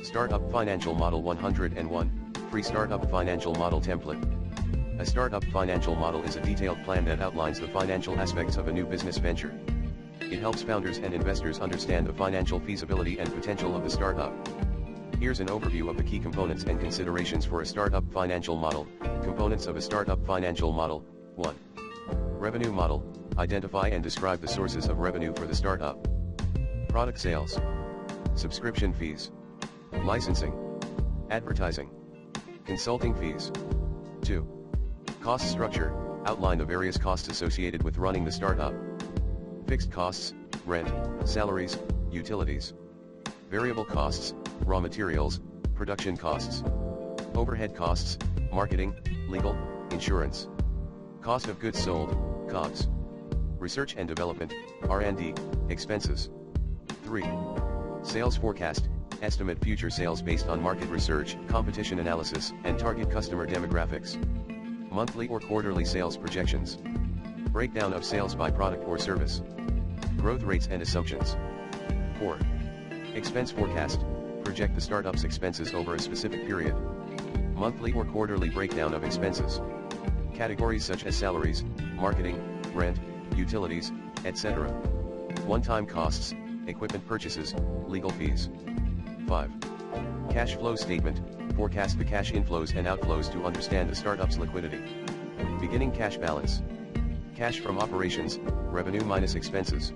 Startup Financial Model 101, Free Startup Financial Model Template. A startup financial model is a detailed plan that outlines the financial aspects of a new business venture. It helps founders and investors understand the financial feasibility and potential of the startup. Here's an overview of the key components and considerations for a startup financial model. Components of a startup financial model. 1. Revenue model. Identify and describe the sources of revenue for the startup. Product sales, subscription fees, licensing, advertising, consulting fees. 2. Cost structure. Outline the various costs associated with running the startup. Fixed costs, rent, salaries, utilities. Variable costs, raw materials, production costs. Overhead costs, marketing, legal, insurance. Cost of goods sold, COGS. Research and development, R&D, expenses. 3. Sales forecast. Estimate future sales based on market research, competition analysis, and target customer demographics. Monthly or quarterly sales projections. Breakdown of sales by product or service. Growth rates and assumptions. 4. Expense forecast. Project the startup's expenses over a specific period. Monthly or quarterly breakdown of expenses. Categories such as salaries, marketing, rent, utilities, etc. One-time costs, equipment purchases, legal fees. 5. Cash flow statement. Forecast the cash inflows and outflows to understand the startup's liquidity. Beginning cash balance. Cash from operations, revenue minus expenses.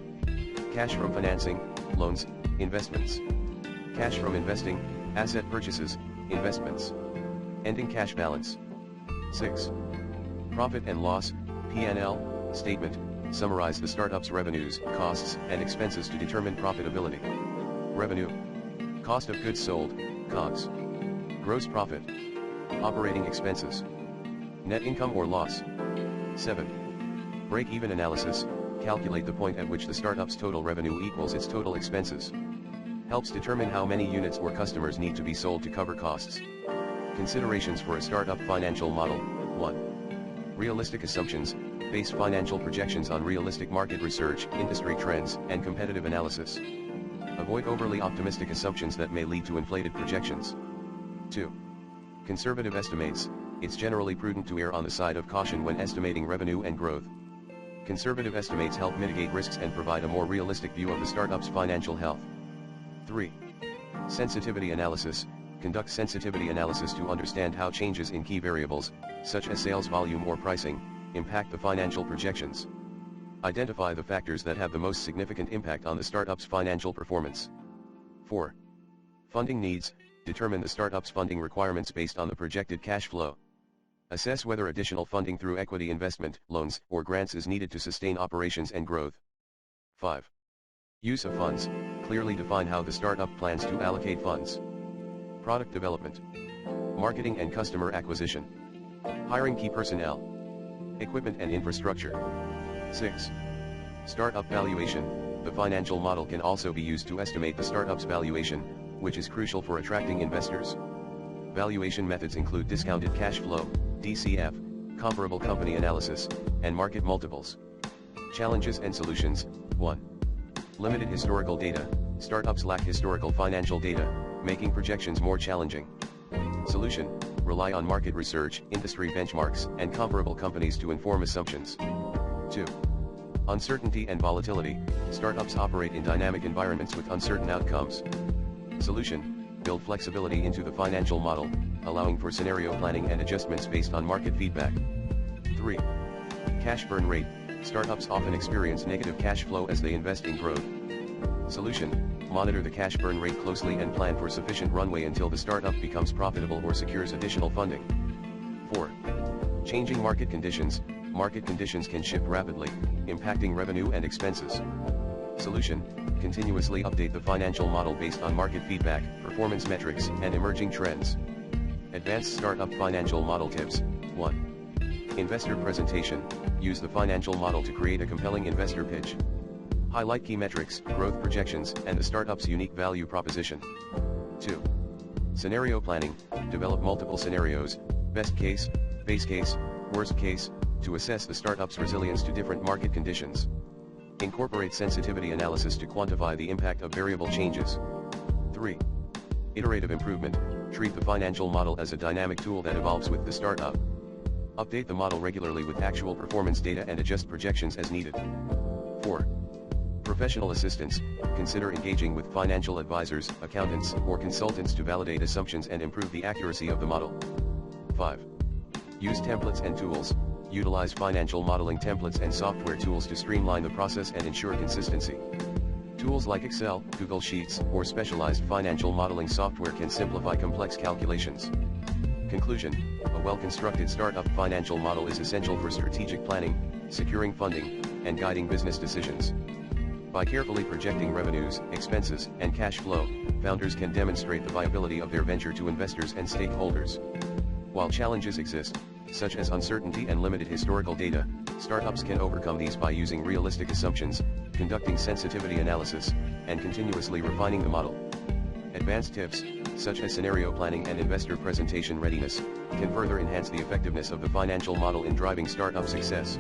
Cash from financing, loans, investments. Cash from investing, asset purchases, investments. Ending cash balance. 6. Profit and loss, P&L, statement. Summarize the startup's revenues, costs, and expenses to determine profitability. Revenue. Cost of goods sold, COGS. Gross profit. Operating expenses. Net income or loss. 7. Break-even analysis. Calculate the point at which the startup's total revenue equals its total expenses. Helps determine how many units or customers need to be sold to cover costs. Considerations for a startup financial model. 1. Realistic assumptions. Base financial projections on realistic market research, industry trends, and competitive analysis. Avoid overly optimistic assumptions that may lead to inflated projections. 2. Conservative estimates. It's generally prudent to err on the side of caution when estimating revenue and growth. Conservative estimates help mitigate risks and provide a more realistic view of the startup's financial health. 3. Sensitivity analysis. Conduct sensitivity analysis to understand how changes in key variables, such as sales volume or pricing, impact the financial projections. Identify the factors that have the most significant impact on the startup's financial performance. 4. Funding needs. Determine the startup's funding requirements based on the projected cash flow. Assess whether additional funding through equity investment, loans, or grants is needed to sustain operations and growth. 5. Use of funds. Clearly define how the startup plans to allocate funds. Product development. Marketing and customer acquisition. Hiring key personnel. Equipment and infrastructure. 6. Startup valuation. The financial model can also be used to estimate the startup's valuation, which is crucial for attracting investors. Valuation methods include discounted cash flow, DCF, comparable company analysis, and market multiples. Challenges and solutions. 1. Limited historical data. Startups lack historical financial data, making projections more challenging. Solution. Rely on market research, industry benchmarks, and comparable companies to inform assumptions. 2. Uncertainty and volatility. Startups operate in dynamic environments with uncertain outcomes. Solution. Build flexibility into the financial model, allowing for scenario planning and adjustments based on market feedback. 3. Cash burn rate. Startups often experience negative cash flow as they invest in growth. Solution. Monitor the cash burn rate closely and plan for sufficient runway until the startup becomes profitable or secures additional funding. 4. Changing market conditions. Market conditions can shift rapidly, impacting revenue and expenses. Solution. Continuously update the financial model based on market feedback, performance metrics, and emerging trends. Advanced Startup Financial Model Tips. 1. Investor presentation. Use the financial model to create a compelling investor pitch. Highlight key metrics, growth projections, and the startup's unique value proposition. 2. Scenario planning. Develop multiple scenarios, best case, base case, worst case, to assess the startup's resilience to different market conditions. Incorporate sensitivity analysis to quantify the impact of variable changes. 3. Iterative improvement, treat the financial model as a dynamic tool that evolves with the startup. Update the model regularly with actual performance data and adjust projections as needed. 4. Professional assistance, consider engaging with financial advisors, accountants, or consultants to validate assumptions and improve the accuracy of the model. 5. Use templates and tools, utilize financial modeling templates and software tools to streamline the process and ensure consistency. Tools like Excel, Google Sheets, or specialized financial modeling software can simplify complex calculations. Conclusion: a well-constructed startup financial model is essential for strategic planning, securing funding, and guiding business decisions. By carefully projecting revenues, expenses, and cash flow, founders can demonstrate the viability of their venture to investors and stakeholders. While challenges exist, such as uncertainty and limited historical data, startups can overcome these by using realistic assumptions, conducting sensitivity analysis, and continuously refining the model. Advanced tips, such as scenario planning and investor presentation readiness, can further enhance the effectiveness of the financial model in driving startup success.